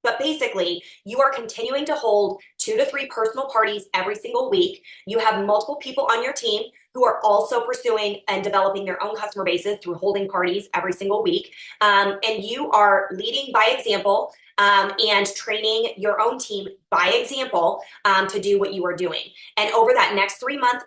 Speaker 1: But basically, you are continuing to hold 2 to 3 personal parties every single week. You have multiple people on your team who are also pursuing and developing their own customer bases through holding parties every single week. And you are leading by example and training your own team by example to do what you are doing. And over that next 3-month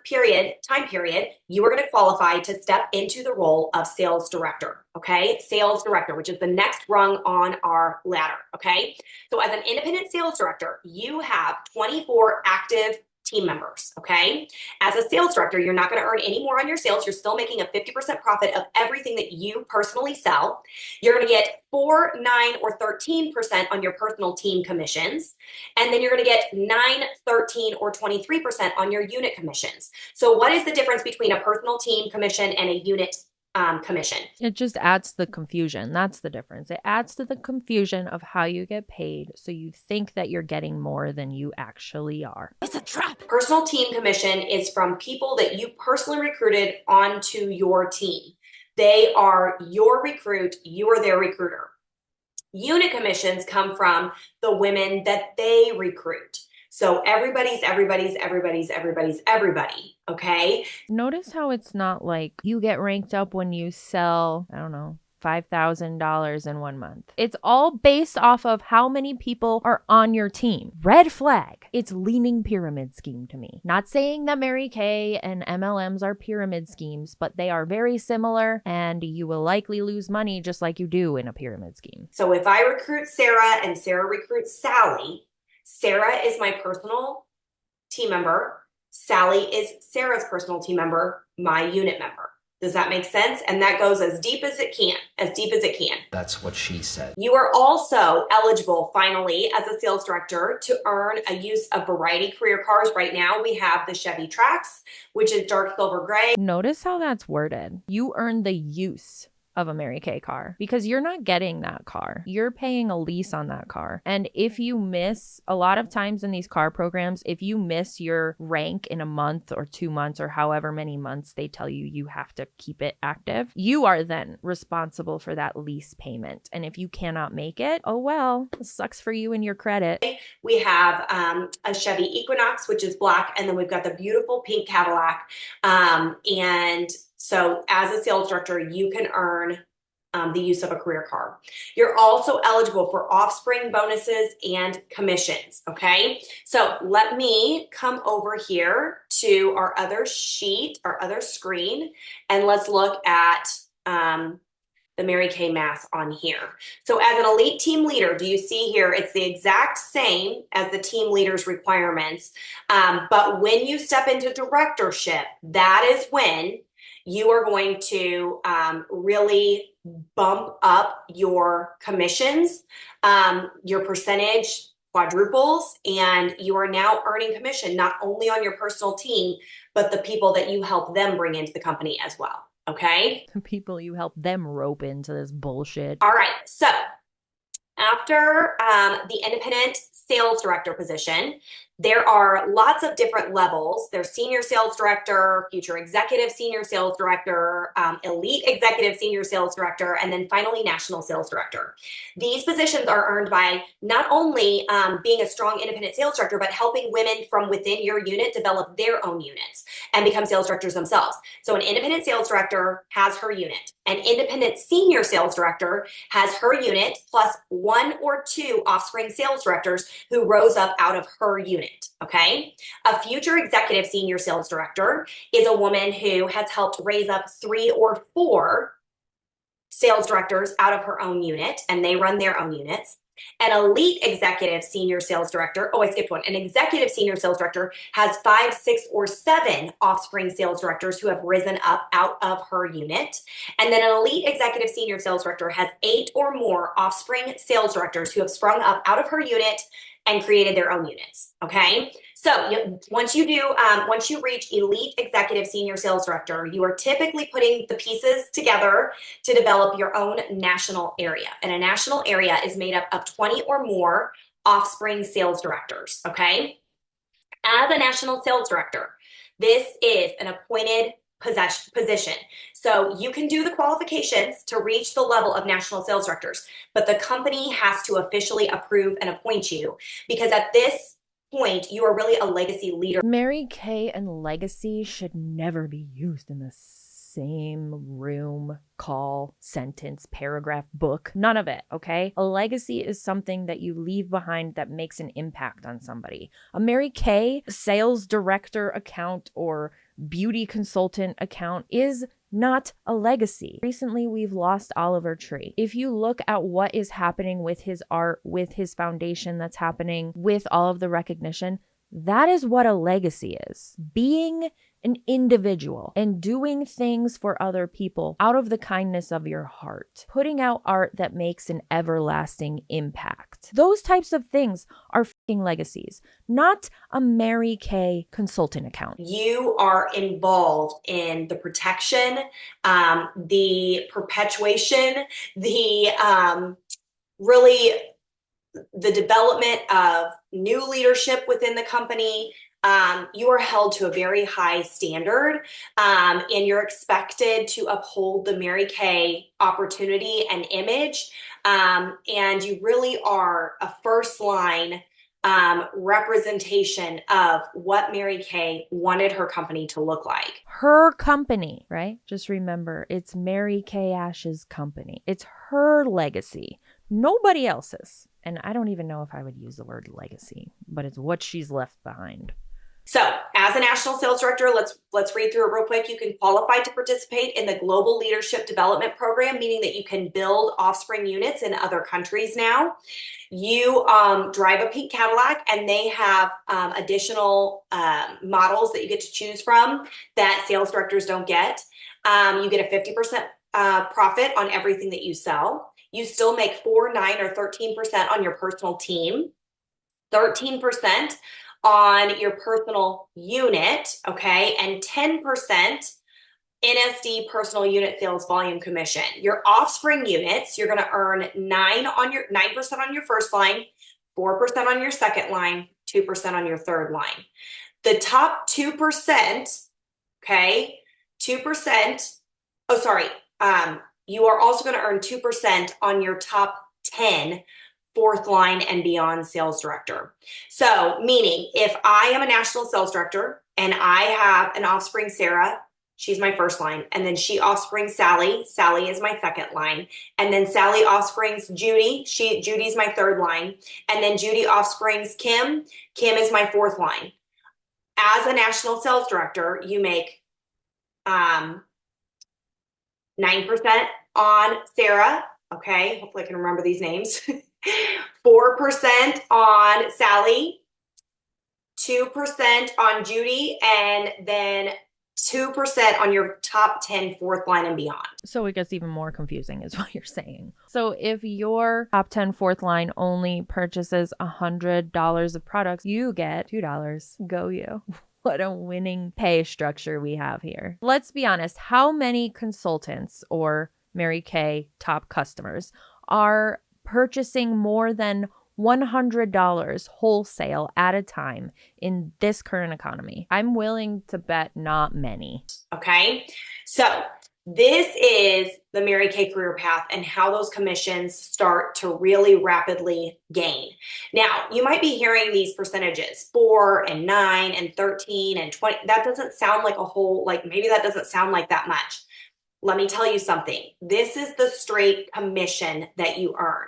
Speaker 1: time period, you are going to qualify to step into the role of sales director. Okay, sales director, which is the next rung on our ladder. Okay, so as an independent sales director, you have 24 active team members. Okay, as a sales director, you're not going to earn any more on your sales. You're still making a 50% profit of everything that you personally sell. You're going to get 4, 9, or 13% on your personal team commissions. And then you're going to get 9, 13, or 23% on your unit commissions. So what is the difference between a personal team commission and a unit commission?
Speaker 2: It just adds to the confusion. That's the difference. It adds to the confusion of how you get paid, so you think that you're getting more than you actually are.
Speaker 3: It's a trap.
Speaker 1: Personal team commission is from people that you personally recruited onto your team. They are your recruit, you are their recruiter. Unit commissions come from the women that they recruit. So everybody, okay?
Speaker 2: Notice how it's not like you get ranked up when you sell, I don't know, $5,000 in 1 month. It's all based off of how many people are on your team. Red flag. It's leaning pyramid scheme to me. Not saying that Mary Kay and MLMs are pyramid schemes, but they are very similar, and you will likely lose money just like you do in a pyramid scheme.
Speaker 1: So if I recruit Sarah and Sarah recruits Sally, Sarah is my personal team member. Sally is Sarah's personal team member, my unit member. Does that make sense? And that goes as deep as it can, as deep as it can.
Speaker 5: That's what she said.
Speaker 1: You are also eligible, finally, as a sales director to earn a use of variety career cars. Right now, we have the Chevy Trax, which is dark silver gray.
Speaker 2: Notice how that's worded. You earn the use of a Mary Kay car because you're not getting that car. You're paying a lease on that car. And if you miss, a lot of times in these car programs, if you miss your rank in a month or 2 months or however many months they tell you you have to keep it active, you are then responsible for that lease payment. And if you cannot make it, oh well, it sucks for you and your credit.
Speaker 1: We have a Chevy Equinox, which is black, and then we've got the beautiful pink Cadillac. And so as a sales director, you can earn the use of a career car. You're also eligible for offspring bonuses and commissions, okay? So let me come over here to our other sheet, our other screen, and let's look at the Mary Kay math on here. So as an elite team leader, do you see here, it's the exact same as the team leader's requirements. But when you step into directorship, that is when you are going to really bump up your commissions, your percentage quadruples, and you are now earning commission not only on your personal team, but the people that you help them bring into the company as well. Okay.
Speaker 2: People you help them rope into this bullshit.
Speaker 1: All right. So after the independent sales director position, there are lots of different levels. There's senior sales director, future executive senior sales director, elite executive senior sales director, and then finally national sales director. These positions are earned by not only being a strong independent sales director, but helping women from within your unit develop their own units and become sales directors themselves. So an independent sales director has her unit. An independent senior sales director has her unit plus 1 or 2 offspring sales directors who rose up out of her unit. Okay. A future executive senior sales director is a woman who has helped raise up 3 or 4 sales directors out of her own unit, and they run their own units. An elite executive senior sales director, oh, I skipped one. An executive senior sales director has 5, 6, or 7 offspring sales directors who have risen up out of her unit. And then an elite executive senior sales director has 8 or more offspring sales directors who have sprung up out of her unit and created their own units. Okay. So once you reach elite executive senior sales director, you are typically putting the pieces together to develop your own national area. And a national area is made up of 20 or more offspring sales directors. Okay. As a national sales director, this is an appointed position. So you can do the qualifications to reach the level of national sales directors, but the company has to officially approve and appoint you, because at this point, you are really a legacy leader.
Speaker 2: Mary Kay and legacy should never be used in the same room, call, sentence, paragraph, book. None of it, okay? A legacy is something that you leave behind that makes an impact on somebody. A Mary Kay sales director account or beauty consultant account is not a legacy. Recently, we've lost Oliver Tree. If you look at what is happening with his art, with his foundation that's happening, with all of the recognition, that is what a legacy is. Being an individual and doing things for other people out of the kindness of your heart. Putting out art that makes an everlasting impact. Those types of things are fucking legacies, not a Mary Kay consultant account.
Speaker 1: You are involved in the protection, the perpetuation, really the development of new leadership within the company. You are held to a very high standard, and you're expected to uphold the Mary Kay opportunity and image. And you really are a first line representation of what Mary Kay wanted her company to look like.
Speaker 2: Her company, right? Just remember, it's Mary Kay Ash's company. It's her legacy, nobody else's. And I don't even know if I would use the word legacy, but it's what she's left behind.
Speaker 1: So, as a national sales director, let's read through it real quick. You can qualify to participate in the Global Leadership Development Program, meaning that you can build offspring units in other countries now. You drive a pink Cadillac, and they have additional models that you get to choose from that sales directors don't get. You get a 50% profit on everything that you sell. You still make 4, 9, or 13% on your personal team, 13% on your personal unit, okay, and 10% NSD personal unit sales volume commission. Your offspring units, you're going to earn 9% on your first line, 4% on your second line, 2% on your third line. The top 2%, okay, 2%, oh, sorry, you are also going to earn 2% on your top 10 fourth line and beyond sales director. So, meaning if I am a national sales director and I have an offspring Sarah, she's my first line, and then she offsprings Sally is my second line, and then Sally offsprings Judy's my third line, and then Judy offsprings Kim is my fourth line. As a national sales director, you make 9% on Sarah. Okay, hopefully I can remember these names. 4% on Sally, 2% on Judy, and then 2% on your top 10 fourth line and beyond.
Speaker 2: So it gets even more confusing is what you're saying. So if your top 10 fourth line only purchases $100 of products, you get $2. Go you. What a winning pay structure we have here. Let's be honest. How many consultants or Mary Kay top customers are purchasing more than $100 wholesale at a time in this current economy? I'm willing to bet not many.
Speaker 1: Okay, so this is the Mary Kay career path and how those commissions start to really rapidly gain. Now, you might be hearing these percentages, 4 and 9 and 13 and 20. That doesn't sound like a whole, maybe that doesn't sound like that much. Let me tell you something. This is the straight commission that you earn.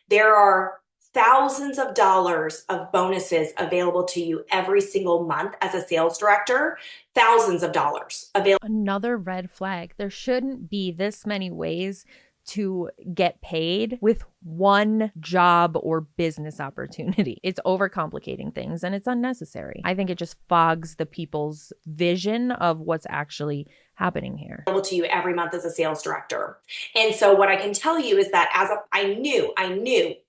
Speaker 1: There are thousands of dollars of bonuses available to you every single month as a sales director. Thousands of dollars available.
Speaker 2: Another red flag. There shouldn't be this many ways to get paid with one job or business opportunity. It's overcomplicating things and it's unnecessary. I think it just fogs the people's vision of what's actually happening here.
Speaker 1: To you every month as a sales director. And so what I can tell you is that I knew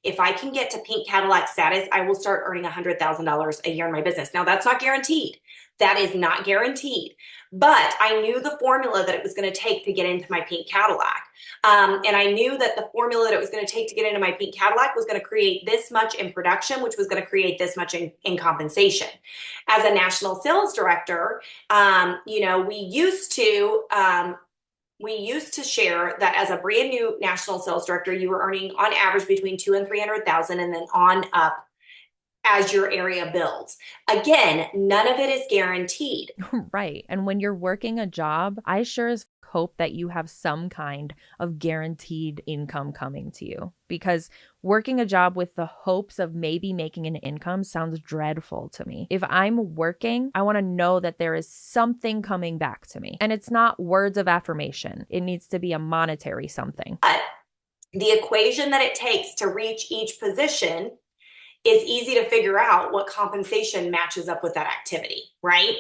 Speaker 1: if I can get to pink Cadillac status, I will start earning $100,000 a year in my business. Now that's not guaranteed. That is not guaranteed. But I knew the formula that it was going to take to get into my pink Cadillac. And I knew that the formula that it was going to take to get into my pink Cadillac was going to create this much in production, which was going to create this much in compensation. As a national sales director, we used to share that as a brand new national sales director, you were earning on average between $200,000 and $300,000, and then on up as your area builds. Again, none of it is guaranteed.
Speaker 2: Right. And when you're working a job, I sure as hope that you have some kind of guaranteed income coming to you, because working a job with the hopes of maybe making an income sounds dreadful to me. If I'm working, I want to know that there is something coming back to me, and it's not words of affirmation. It needs to be a monetary something.
Speaker 1: But the equation that it takes to reach each position, it's easy to figure out what compensation matches up with that activity, right?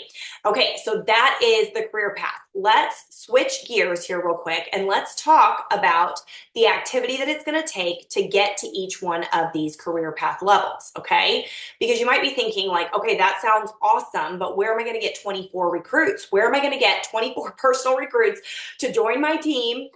Speaker 1: Okay, so that is the career path. Let's switch gears here real quick and let's talk about the activity that it's going to take to get to each one of these career path levels, okay? Because you might be thinking okay, that sounds awesome, but where am I going to get 24 recruits? Where am I going to get 24 personal recruits to join my team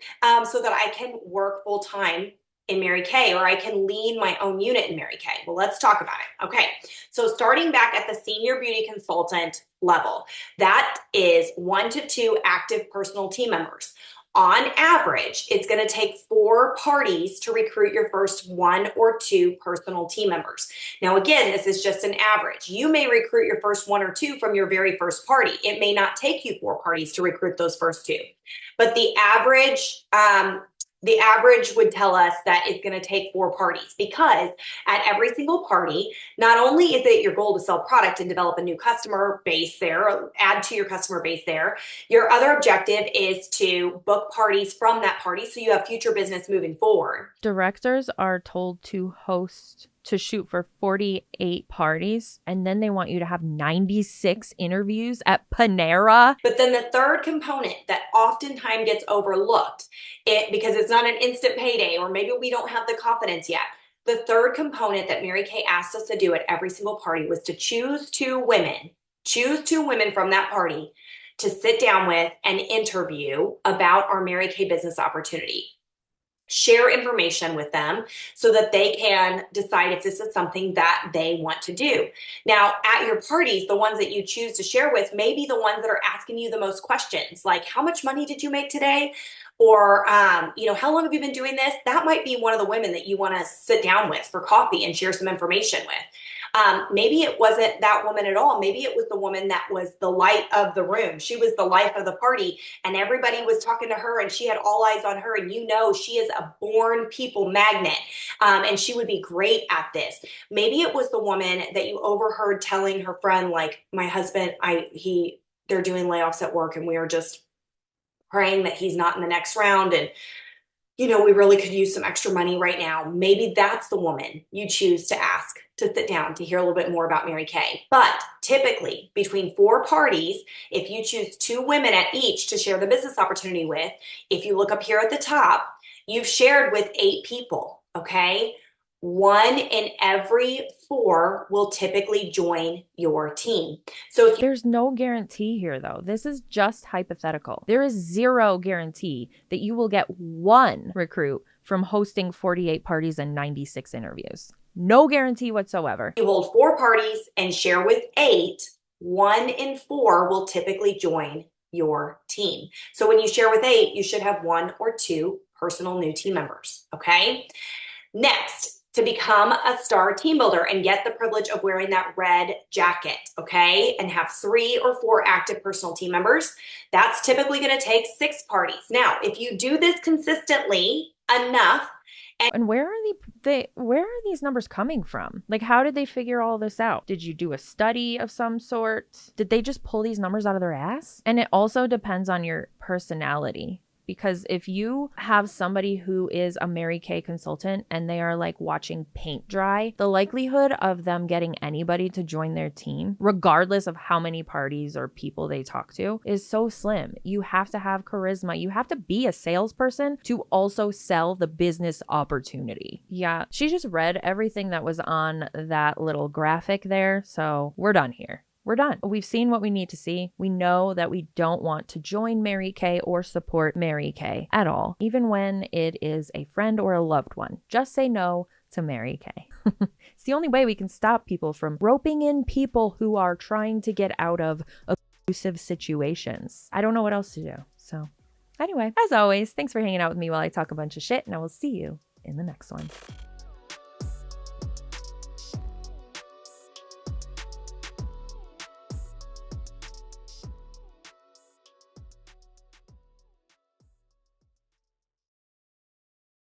Speaker 1: so that I can work full time in Mary Kay, or I can lead my own unit in Mary Kay? Well, let's talk about it. Okay, so starting back at the senior beauty consultant level, that is 1 to 2 active personal team members. On average, it's going to take 4 parties to recruit your first 1 or 2 personal team members. Now, again, this is just an average. You may recruit your first 1 or 2 from your very first party. It may not take you 4 parties to recruit those first 2. But the average The average would tell us that it's going to take 4 parties, because at every single party, not only is it your goal to sell product and develop a new customer base there, or add to your customer base there, your other objective is to book parties from that party so you have future business moving forward.
Speaker 2: Directors are told to shoot for 48 parties, and then they want you to have 96 interviews at Panera.
Speaker 1: But then the third component that oftentimes gets overlooked, because it's not an instant payday, or maybe we don't have the confidence yet. The third component that Mary Kay asked us to do at every single party was to choose 2 women from that party to sit down with and interview about our Mary Kay business opportunity. Share information with them so that they can decide if this is something that they want to do. Now, at your parties, the ones that you choose to share with may be the ones that are asking you the most questions, like, how much money did you make today? Or, how long have you been doing this? That might be one of the women that you want to sit down with for coffee and share some information with. Maybe it wasn't that woman at all. Maybe it was the woman that was the light of the room. She was the life of the party, and everybody was talking to her, and she had all eyes on her. And she is a born people magnet, and she would be great at this. Maybe it was the woman that you overheard telling her friend, like, my husband, they're doing layoffs at work, and we are just praying that he's not in the next round. And we really could use some extra money right now. Maybe that's the woman you choose to ask to sit down to hear a little bit more about Mary Kay. But typically, between 4 parties, if you choose 2 women at each to share the business opportunity with, if you look up here at the top, you've shared with 8 people, okay? 1 in every 4 will typically join your team. So
Speaker 2: there's no guarantee here, though. This is just hypothetical. There is 0 guarantee that you will get 1 recruit from hosting 48 parties and 96 interviews. No guarantee whatsoever.
Speaker 1: You hold 4 parties and share with 8, 1 in 4 will typically join your team. So when you share with 8, you should have 1 or 2 personal new team members, okay? Next, to become a star team builder and get the privilege of wearing that red jacket, okay, and have 3 or 4 active personal team members, that's typically going to take 6 parties. Now, if you do this consistently enough,
Speaker 2: and where are these numbers coming from? Like, how did they figure all this out? Did you do a study of some sort? Did they just pull these numbers out of their ass? And it also depends on your personality. Because if you have somebody who is a Mary Kay consultant and they are like watching paint dry, the likelihood of them getting anybody to join their team, regardless of how many parties or people they talk to, is so slim. You have to have charisma. You have to be a salesperson to also sell the business opportunity. Yeah, she just read everything that was on that little graphic there. So we're done here. We're done. We've seen what we need to see. We know that we don't want to join Mary Kay or support Mary Kay at all, even when it is a friend or a loved one. Just say no to Mary Kay. It's the only way we can stop people from roping in people who are trying to get out of abusive situations. I don't know what else to do. So anyway, as always, thanks for hanging out with me while I talk a bunch of shit, and I will see you in the next one.